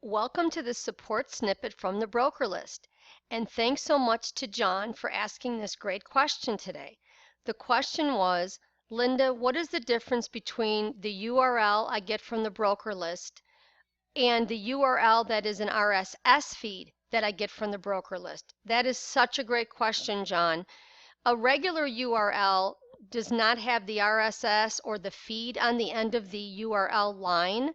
Welcome to the support snippet from the broker list. And thanks so much to John for asking this great question today. The question was, Linda, what is the difference between the URL I get from the broker list and the URL that is an RSS feed that I get from the broker list? That is such a great question, John. A regular URL does not have the RSS or the feed on the end of the URL line.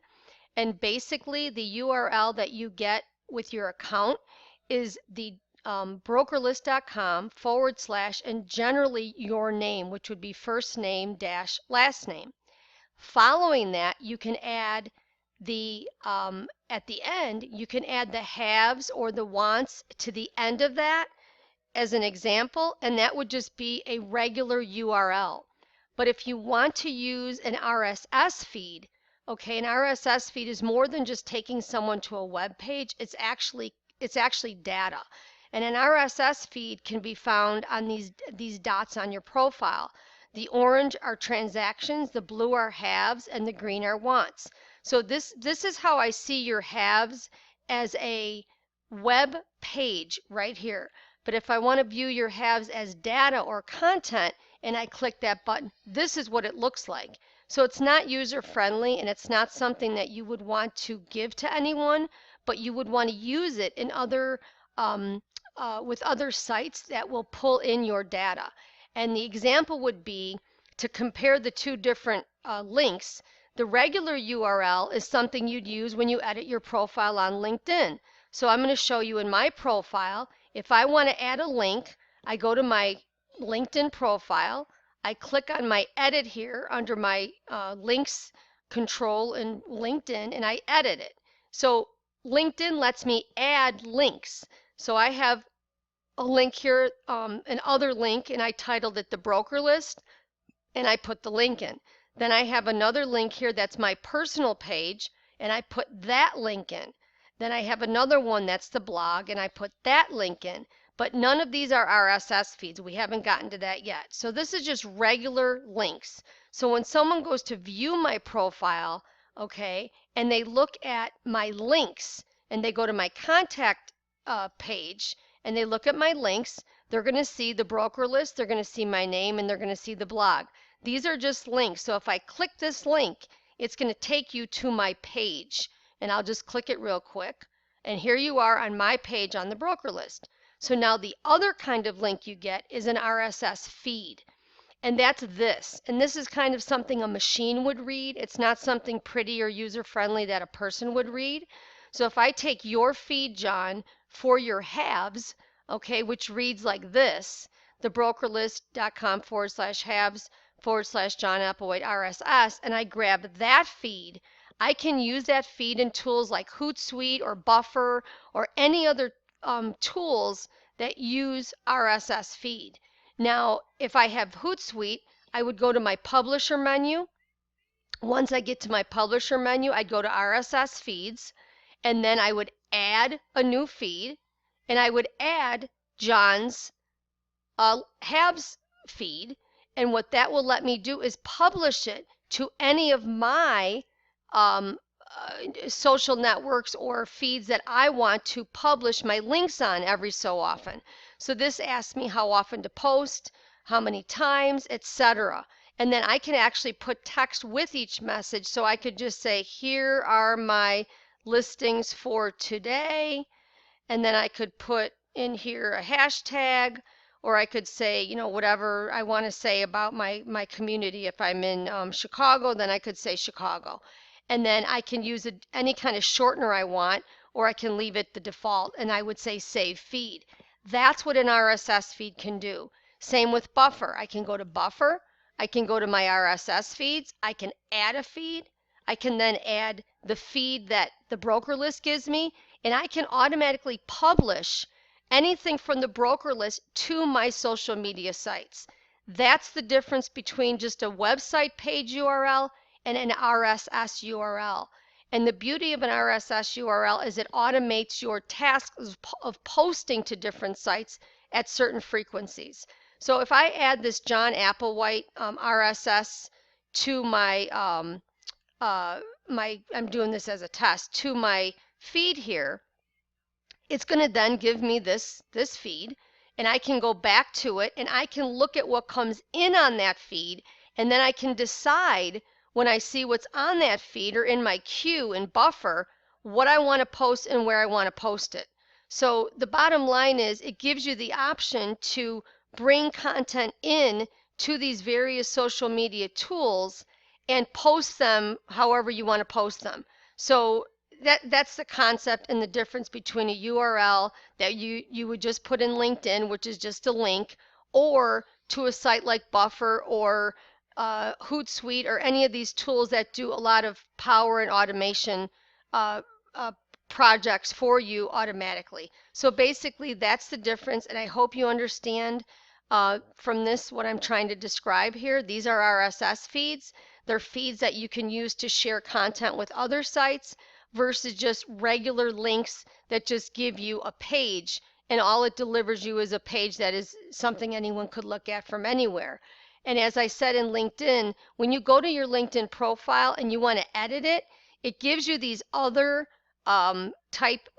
And basically, the URL that you get with your account is the brokerlist.com / and generally your name, which would be first name dash last name. Following that, you can add the at the end, you can add the haves or the wants to the end of that as an example, and that would just be a regular URL. But if you want to use an RSS feed, okay, an RSS feed is more than just taking someone to a web page. It's actually data. And an RSS feed can be found on these dots on your profile. The orange are transactions, the blue are haves, and the green are wants. So this is how I see your haves as a web page right here. But if I want to view your haves as data or content and I click that button, this is what it looks like. So it's not user friendly and it's not something that you would want to give to anyone, but you would want to use it in other with other sites that will pull in your data. And the example would be to compare the two different links. The regular URL is something you'd use when you edit your profile on LinkedIn. So I'm going to show you in my profile. If I want to add a link, I go to my LinkedIn profile. I click on my edit here under my links control in LinkedIn and I edit it. So LinkedIn lets me add links. So I have a link here, another link, and I titled it the broker list and I put the link in. Then I have another link here that's my personal page and I put that link in. Then I have another one that's the blog and I put that link in. But none of these are RSS feeds. We haven't gotten to that yet. So this is just regular links. So when someone goes to view my profile, okay, and they look at my links and they go to my contact page and they look at my links, they're going to see the broker list, they're going to see my name, and they're going to see the blog. These are just links. So if I click this link, it's going to take you to my page. And I'll just click it real quick. And here you are on my page on the broker list. So now the other kind of link you get is an RSS feed. And that's this. And this is kind of something a machine would read. It's not something pretty or user-friendly that a person would read. So if I take your feed, John, for your haves, okay, which reads like this, thebrokerlist.com / haves / John Applewhite RSS, and I grab that feed, I can use that feed in tools like Hootsuite or Buffer or any other tools that use RSS feed. Now, if I have Hootsuite, I would go to my publisher menu. Once I get to my publisher menu, I'd go to RSS feeds, and then I would add a new feed, and I would add John's haves feed. And what that will let me do is publish it to any of my social networks or feeds that I want to publish my links on every so often. So this asks me how often to post, how many times, etc. And then I can actually put text with each message. So I could just say, here are my listings for today. And then I could put in here a hashtag, or I could say, you know, whatever I want to say about my community. If I'm in Chicago, then I could say Chicago. And then I can use any kind of shortener I want, or I can leave it the default, and I would say save feed. That's what an RSS feed can do. Same with Buffer. I can go to Buffer. I can go to my RSS feeds. I can add a feed. I can then add the feed that the broker list gives me, and I can automatically publish anything from the broker list to my social media sites. That's the difference between just a website page URL and an RSS URL. And the beauty of an RSS URL is it automates your task of posting to different sites at certain frequencies. So if I add this John Applewhite RSS to my, I'm doing this as a test, to my feed here, it's going to then give me this feed, and I can go back to it and I can look at what comes in on that feed, and then I can decide when I see what's on that feed or in my queue and buffer what I want to post and where I want to post it. So the bottom line is it gives you the option to bring content in to these various social media tools and post them however you want to post them. So that's the concept and the difference between a URL that you would just put in LinkedIn, which is just a link, or to a site like Buffer or Hootsuite or any of these tools that do a lot of power and automation uh, uh, projects for you automatically. So basically that's the difference, and I hope you understand from this what I'm trying to describe here. These are RSS feeds. They're feeds that you can use to share content with other sites versus just regular links that just give you a page, and all it delivers you is a page that is something anyone could look at from anywhere. And as I said in LinkedIn, when you go to your LinkedIn profile and you want to edit it, it gives you these other type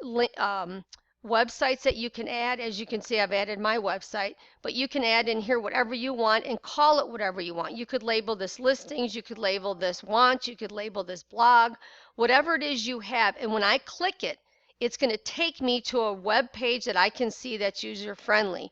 websites that you can add. As you can see, I've added my website, but you can add in here whatever you want and call it whatever you want. You could label this listings, you could label this wants, you could label this blog, whatever it is you have. And when I click it, it's going to take me to a web page that I can see that's user friendly,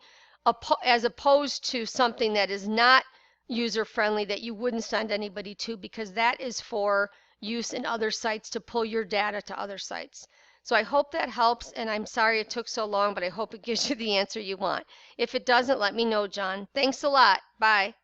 as opposed to something that is not user friendly that you wouldn't send anybody to, because that is for use in other sites to pull your data to other sites. So I hope that helps, and I'm sorry it took so long, but I hope it gives you the answer you want. If it doesn't, let me know, John. Thanks a lot. Bye.